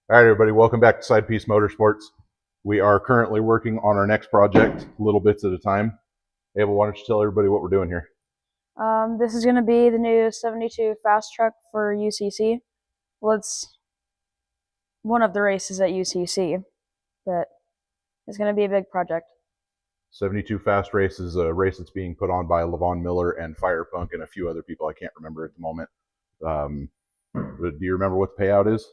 All right, everybody, welcome back to Side Piece Motorsports. We are currently working on our next project, little bits at a time. Abel, why don't you tell everybody what we're doing here? This is going to be the new 72 Fast Truck for UCC. Well, it's one of the races at UCC, but it's going to be a big project. 72 Fast Race is a race that's being put on by Levon Miller and Firepunk and a few other people I can't remember at the moment. But do you remember what the payout is?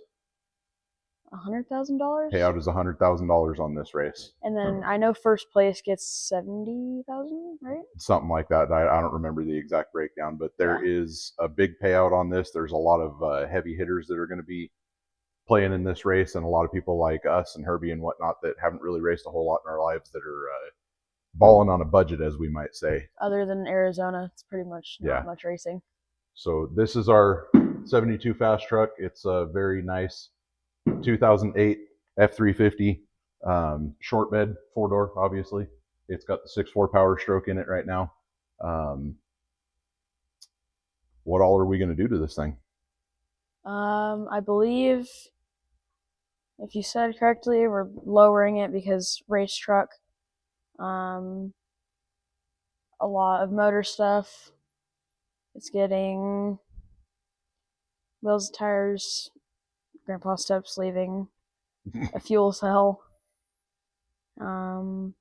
$100,000? Payout is $100,000 on this race. And then I know first place gets 70,000, right? Something like that. I don't remember the exact breakdown, but there is a big payout on this. There's a lot of heavy hitters that are going to be playing in this race, and a lot of people like us and Herbie and whatnot that haven't really raced a whole lot in our lives that are balling on a budget, as we might say. Other than Arizona, it's pretty much not much racing. So this is our 72 Fast Truck. It's a very nice 2008 F350 short bed, 4-door, obviously. It's got the 6.4 Power Stroke in it right now. What all are we going to do to this thing? I believe, if you said correctly, we're lowering it because race truck. A lot of motor stuff. It's getting wheels, tires, grandpa steps leaving, a fuel cell, and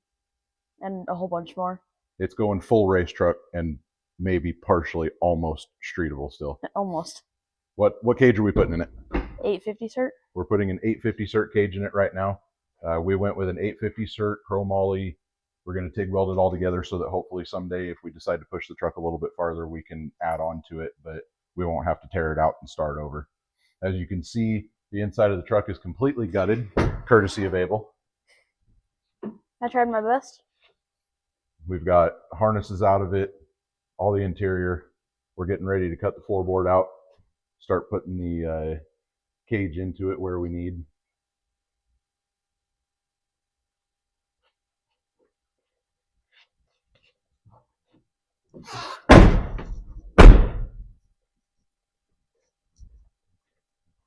a whole bunch more. It's going full race truck and maybe partially almost streetable still. Almost. What cage are we putting in it? 850 cert. We're putting an 850 cert cage in it right now. We went with an 850 cert chromoly. We're going to TIG weld it all together so that hopefully someday, if we decide to push the truck a little bit farther, we can add on to it, but we won't have to tear it out and start over. As you can see, the inside of the truck is completely gutted, courtesy of Abel. I tried my best. We've got harnesses out of it, all the interior. We're getting ready to cut the floorboard out, start putting the cage into it where we need.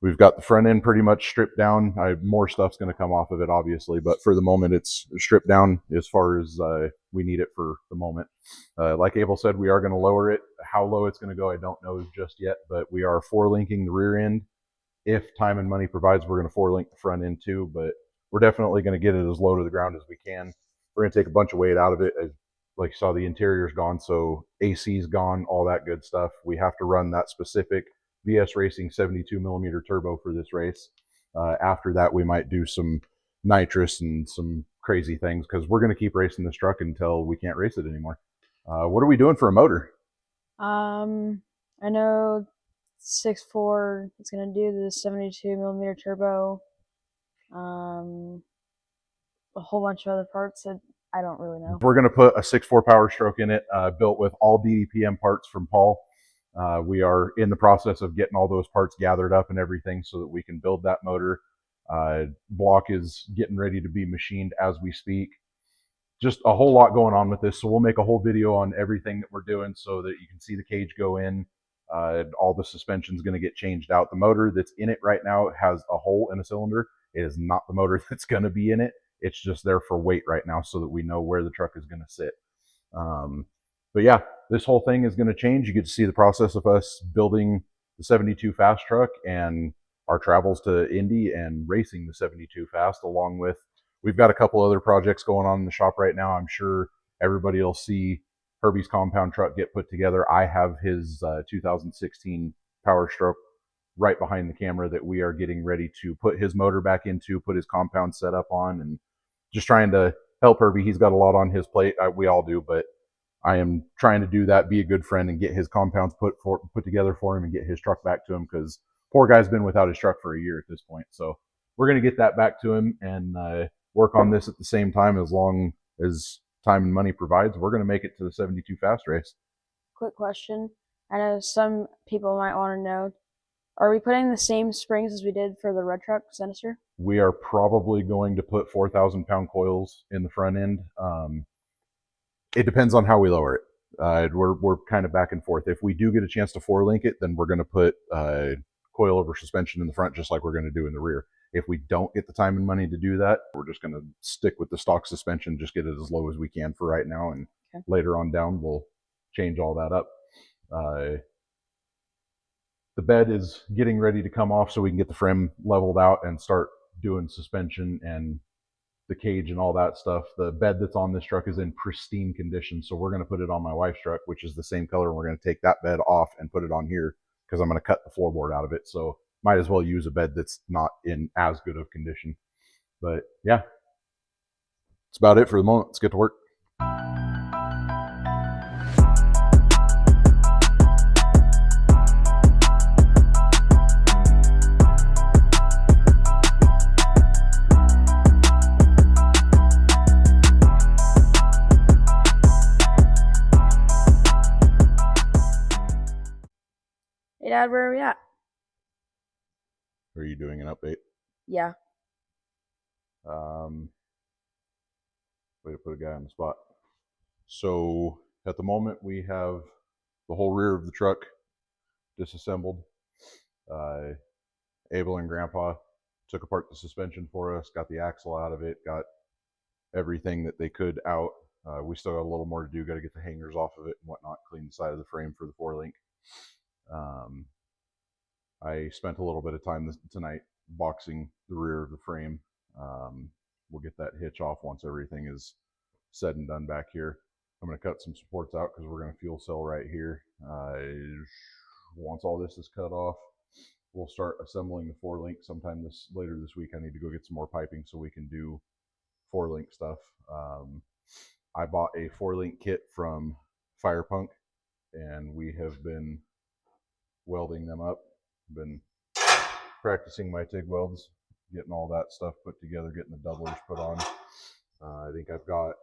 We've got the front end pretty much stripped down. More stuff's going to come off of it, obviously, but for the moment, it's stripped down as far as we need it for the moment. Like Abel said, we are going to lower it. How low it's going to go, I don't know just yet, but we are 4-linking the rear end. If time and money provides, we're going to 4-link the front end too, but we're definitely going to get it as low to the ground as we can. We're going to take a bunch of weight out of it. Like you saw, the interior's gone, so AC's gone, all that good stuff. We have to run that specific VS Racing 72 millimeter turbo for this race. After that, we might do some nitrous and some crazy things because we're going to keep racing this truck until we can't race it anymore. What are we doing for a motor? I know 6.4 is going to do the 72 millimeter turbo. A whole bunch of other parts that I don't really know. We're going to put a 6.4 Power Stroke in it, built with all DDPM parts from Paul. We are in the process of getting all those parts gathered up and everything so that we can build that motor. Block is getting ready to be machined as we speak. Just a whole lot going on with this. So we'll make a whole video on everything that we're doing so that you can see the cage go in. All the suspension is going to get changed out. The motor that's in it right now has a hole in a cylinder. It is not the motor that's going to be in it. It's just there for weight right now so that we know where the truck is going to sit. But yeah, this whole thing is going to change. You get to see the process of us building the 72 Fast truck and our travels to Indy and racing the 72 Fast, along with, we've got a couple other projects going on in the shop right now. I'm sure everybody will see Herbie's compound truck get put together. I have his 2016 Power Stroke right behind the camera that we are getting ready to put his motor back into, put his compound set up on, and just trying to help Herbie. He's got a lot on his plate. We all do, but I am trying to do that, be a good friend, and get his compounds put together for him and get his truck back to him because poor guy's been without his truck for a year at this point. So we're going to get that back to him and work on this at the same time. As long as time and money provides, we're going to make it to the 72 Fast race. Quick question. I know some people might want to know, are we putting the same springs as we did for the red truck Sinister? We are probably going to put 4,000-pound coils in the front end. It depends on how we lower it. We're kind of back and forth. If we do get a chance to 4-link it, then we're going to put coilover suspension in the front, just like we're going to do in the rear. If we don't get the time and money to do that, we're just going to stick with the stock suspension, just get it as low as we can for right now, and later on down we'll change all that up. The bed is getting ready to come off so we can get the frame leveled out and start doing suspension and the cage and all that stuff. The bed that's on this truck is in pristine condition, so we're going to put it on my wife's truck, which is the same color, and we're going to take that bed off and put it on here because I'm going to cut the floorboard out of it. So might as well use a bed that's not in as good of condition. But yeah, that's about it for the moment. Let's get to work. Hey, Dad, where are we at? Are you doing an update? Yeah. Way to put a guy on the spot. So at the moment we have the whole rear of the truck disassembled. Abel and Grandpa took apart the suspension for us, got the axle out of it, got everything that they could out. We still got a little more to do, got to get the hangers off of it and whatnot, clean the side of the frame for the 4Link. I spent a little bit of time tonight boxing the rear of the frame. We'll get that hitch off once everything is said and done back here. I'm going to cut some supports out because we're going to fuel cell right here. Once all this is cut off, we'll start assembling the 4Link sometime later this week. I need to go get some more piping so we can do 4Link stuff. I bought a 4Link kit from Firepunk, and we have been welding them up. Been practicing my TIG welds, getting all that stuff put together, getting the doublers put on. I think I've got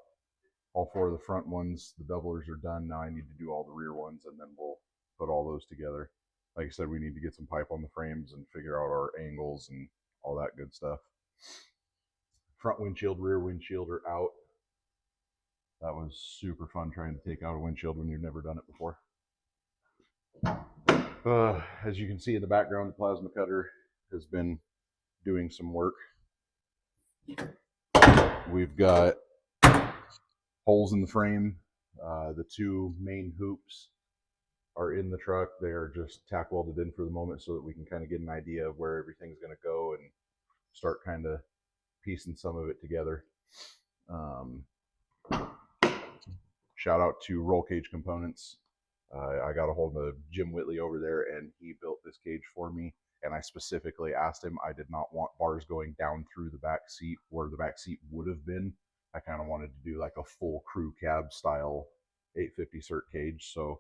all 4 of the front ones. The doublers are done. Now I need to do all the rear ones, and then we'll put all those together. Like I said, we need to get some pipe on the frames and figure out our angles and all that good stuff. Front windshield, rear windshield are out. That was super fun trying to take out a windshield when you've never done it before. As you can see in the background, the plasma cutter has been doing some work. We've got holes in the frame. The 2 main hoops are in the truck. They are just tack welded in for the moment so that we can kind of get an idea of where everything's going to go and start kind of piecing some of it together. Shout out to Roll Cage Components. I got a hold of Jim Whitley over there, and he built this cage for me. And I specifically asked him, I did not want bars going down through the back seat where the back seat would have been. I kind of wanted to do like a full crew cab style 850 cert cage. So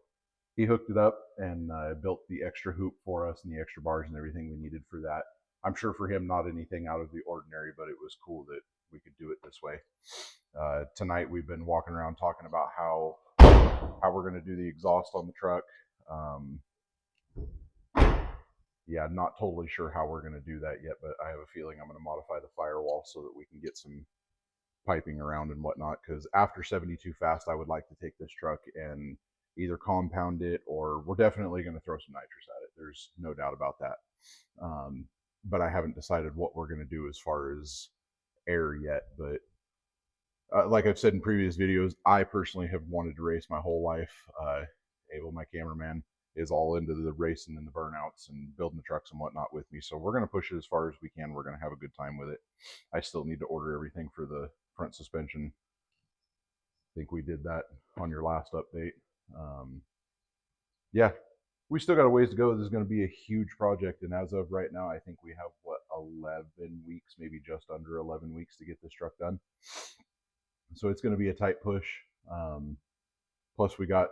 he hooked it up and built the extra hoop for us and the extra bars and everything we needed for that. I'm sure for him, not anything out of the ordinary, but it was cool that we could do it this way. Tonight we've been walking around talking about how we're going to do the exhaust on the truck. Yeah, not totally sure how we're going to do that yet, but I have a feeling I'm going to modify the firewall so that we can get some piping around and whatnot, because after 72 fast, I would like to take this truck and either compound it, or we're definitely going to throw some nitrous at it. There's no doubt about that. But I haven't decided what we're going to do as far as air yet. But like I've said in previous videos, I personally have wanted to race my whole life. Abel, my cameraman, is all into the racing and the burnouts and building the trucks and whatnot with me. So we're going to push it as far as we can. We're going to have a good time with it. I still need to order everything for the front suspension. I think we did that on your last update. Yeah, we still got a ways to go. This is going to be a huge project. And as of right now, I think we have, 11 weeks, maybe just under 11 weeks to get this truck done. So it's going to be a tight push. Plus we got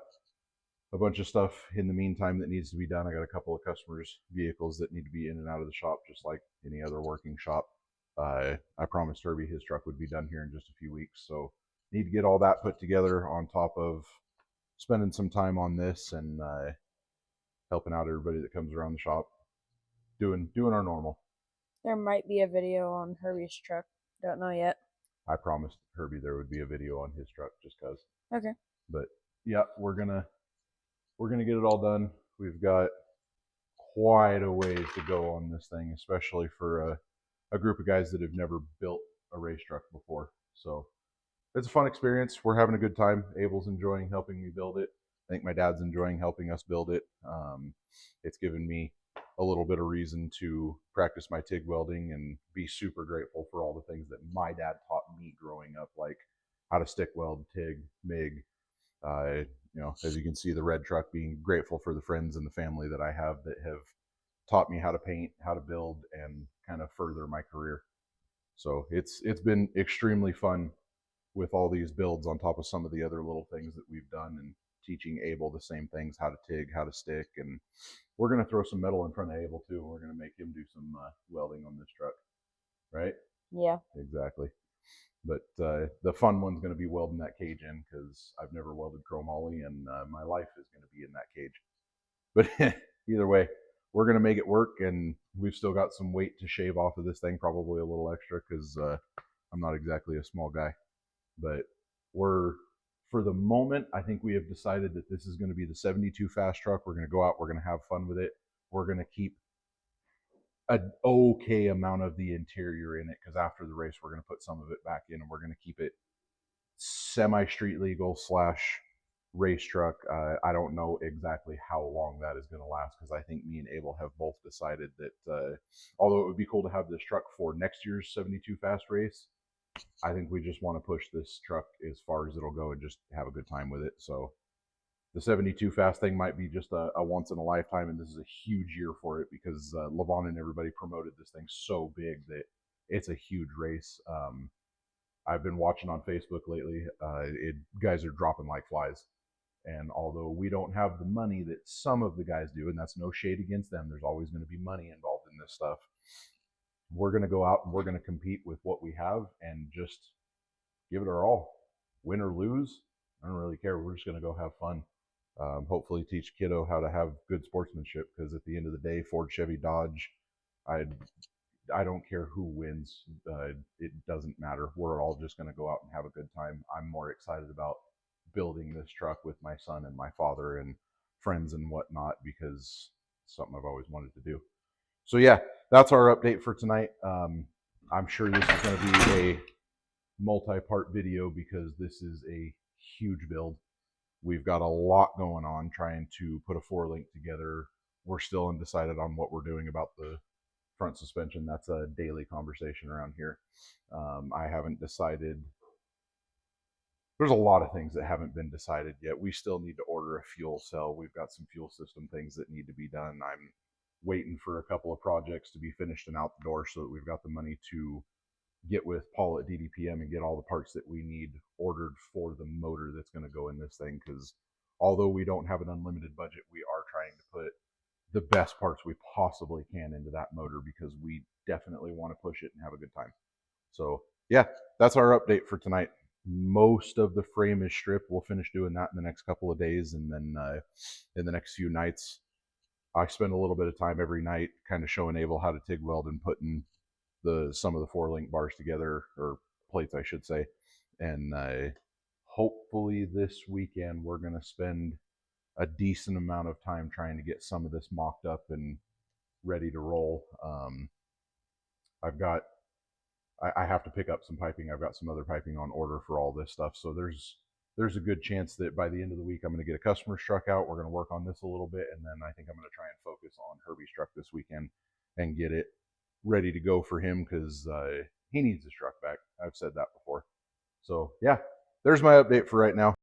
a bunch of stuff in the meantime that needs to be done. I got a couple of customers' vehicles that need to be in and out of the shop, just like any other working shop. I promised Herbie his truck would be done here in just a few weeks. So need to get all that put together on top of spending some time on this and helping out everybody that comes around the shop, doing our normal. There might be a video on Herbie's truck. Don't know yet. I promised Herbie there would be a video on his truck just cause. Okay. But yeah, we're gonna get it all done. We've got quite a ways to go on this thing, especially for a group of guys that have never built a race truck before. So it's a fun experience. We're having a good time. Abel's enjoying helping me build it. I think my dad's enjoying helping us build it. It's given me a little bit of reason to practice my TIG welding and be super grateful for all the things that my dad taught me growing up, like how to stick weld, TIG, MIG. As you can see, the red truck, being grateful for the friends and the family that I have that have taught me how to paint, how to build, and kind of further my career. So it's been extremely fun with all these builds on top of some of the other little things that we've done, and teaching Abel the same things, how to TIG, how to stick. And we're going to throw some metal in front of Abel too. We're going to make him do some welding on this truck, right? Yeah. Exactly. But the fun one's going to be welding that cage in, because I've never welded chromoly, and my life is going to be in that cage. But either way, we're going to make it work, and we've still got some weight to shave off of this thing, probably a little extra, because I'm not exactly a small guy. But for the moment, I think we have decided that this is going to be the 72 fast truck. We're going to go out, we're going to have fun with it. We're going to keep an okay amount of the interior in it, because after the race, we're going to put some of it back in, and we're going to keep it semi street legal / race truck. I don't know exactly how long that is going to last, because I think me and Abel have both decided that although it would be cool to have this truck for next year's 72 fast race, I think we just want to push this truck as far as it'll go and just have a good time with it. So the 72 fast thing might be just a once in a lifetime, and this is a huge year for it, because Levon and everybody promoted this thing so big that it's a huge race. I've been watching on Facebook lately. Guys are dropping like flies. And although we don't have the money that some of the guys do, and that's no shade against them, there's always going to be money involved in this stuff. We're going to go out and we're going to compete with what we have and just give it our all. Win or lose, I don't really care. We're just going to go have fun. Hopefully teach kiddo how to have good sportsmanship, because at the end of the day, Ford, Chevy, Dodge, I don't care who wins. It doesn't matter. We're all just going to go out and have a good time. I'm more excited about building this truck with my son and my father and friends and whatnot, because it's something I've always wanted to do. So yeah, that's our update for tonight. I'm sure this is going to be a multi-part video, because this is a huge build. We've got a lot going on trying to put a 4-link together. We're still undecided on what we're doing about the front suspension. That's a daily conversation around here. I haven't decided. There's a lot of things that haven't been decided yet. We still need to order a fuel cell. We've got some fuel system things that need to be done. I'm waiting for a couple of projects to be finished and out the door, so that we've got the money to get with Paul at DDPM and get all the parts that we need ordered for the motor that's going to go in this thing. Because although we don't have an unlimited budget, we are trying to put the best parts we possibly can into that motor, because we definitely want to push it and have a good time. So yeah, that's our update for tonight. Most of the frame is stripped. We'll finish doing that in the next couple of days, and then in the next few nights, I spend a little bit of time every night kind of showing Abel how to TIG weld and putting some of the 4-link bars together, or plates, I should say. And hopefully this weekend we're going to spend a decent amount of time trying to get some of this mocked up and ready to roll. I have to pick up some piping. I've got some other piping on order for all this stuff. So there's a good chance that by the end of the week, I'm going to get a customer's truck out. We're going to work on this a little bit, and then I think I'm going to try and focus on Herbie's truck this weekend and get it ready to go for him, because he needs his truck back. I've said that before. So yeah, there's my update for right now.